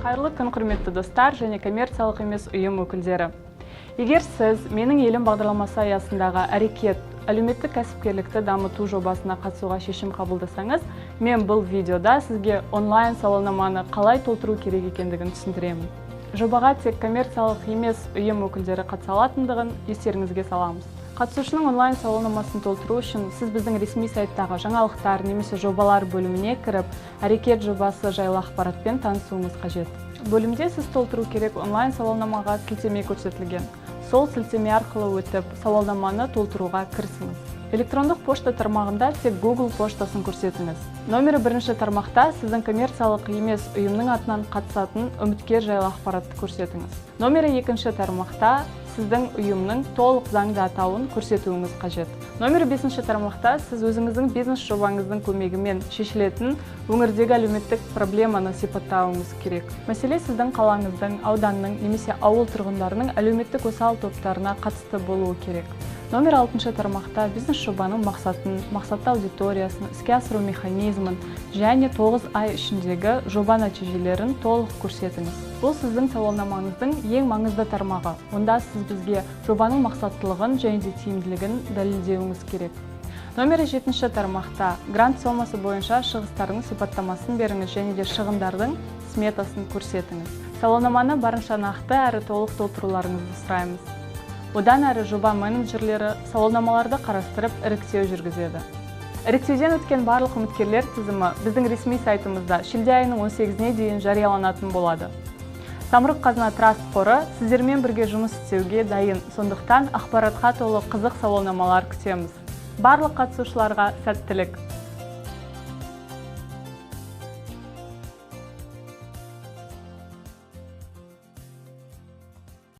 Қайырлы күн, құрметті достар және коммерциялық емес ұйым өкілдері. Егер сіз менің елім бағдарламасы аясындағы әрекет әлеуметтік кәсіпкерлікті дамыту жобасына қатысуға шешім қабылдасаңыз, мен бұл видеода сізге онлайн сауалнаманы қалай толтыру керек екендігін түсіндіремін. Жобаға тек коммерциялық емес ұйым өкілдері қатыса алатындығын естеріңізге саламыз. Қатысушының онлайн сауалнамасын толтыру үшін сіз біздің ресми сайттағы жаңалықтар немесе жобалар бөліміне кіріп, әрекет жобасы жайлы ақпаратпен танысуыңыз қажет. Бөлімде сіз толтыру керек онлайн сауалнамаға сілтеме көрсетілген. Сол сілтеме арқылы өтіп, сауалнаманы толтыруға кірісіңіз. Электрондық пошта тармағында тек Google поштасын көрсетіңіз. Номері бірінші тармақта сіздің коммерциялық емес ұйымның атынан қатысатын үміткер жайлы ақпаратты көрсетіңіз. Номері екінші тармақта сіздің ұйымның толық заңды атауын көрсетуіңіз қажет. Номері бесінші тармақта сіз өзіңіздің бизнес жобаңыздың көмегімен шешілетін өңірдегі әлеуметтік проблеманы сипаттауыңыз керек. Мәселе сіздің қалаңыздың, ауданның немесе ауыл тұрғындарының әлеуметтік осал топтарына қатысты болуы керек. Номер 6 тармақта бизнес жобаның мақсатын, мақсатты аудиториясын, іске асыру механизмін және 9 ай ішіндегі жоба нәтижелерін толық көрсетіңіз. Бұл сіздің сауалнамаңыздың ең маңызды тармағы. Онда сіз бізге жобаның мақсаттылығын және де тиімділігін дәлелдеуіңіз керек. Номері 7 тармақта грант сомасы бойынша шығыстардың сипаттамасын беріңіз және де шығындардың сметасын көрсетіңіз. Сауалнаманы барынша нақты әрі толық толтыруларыңызды сұраймыз. Одан әрі жоба менеджерлері сауалнамаларды қарастырып іріктеу жүргізеді. Іріктеуден өткен барлық үміткерлер тізімі біздің ресми сайтымызда шілде айының 18-не дейін жарияланатын болады. Самұрық-қазына Траст қоры сіздермен бірге жұмыс істеуге дайын, сондықтан ақпаратқа толы қызық сауалнамалар күтеміз. Барлық қатысушыларға сәттілік!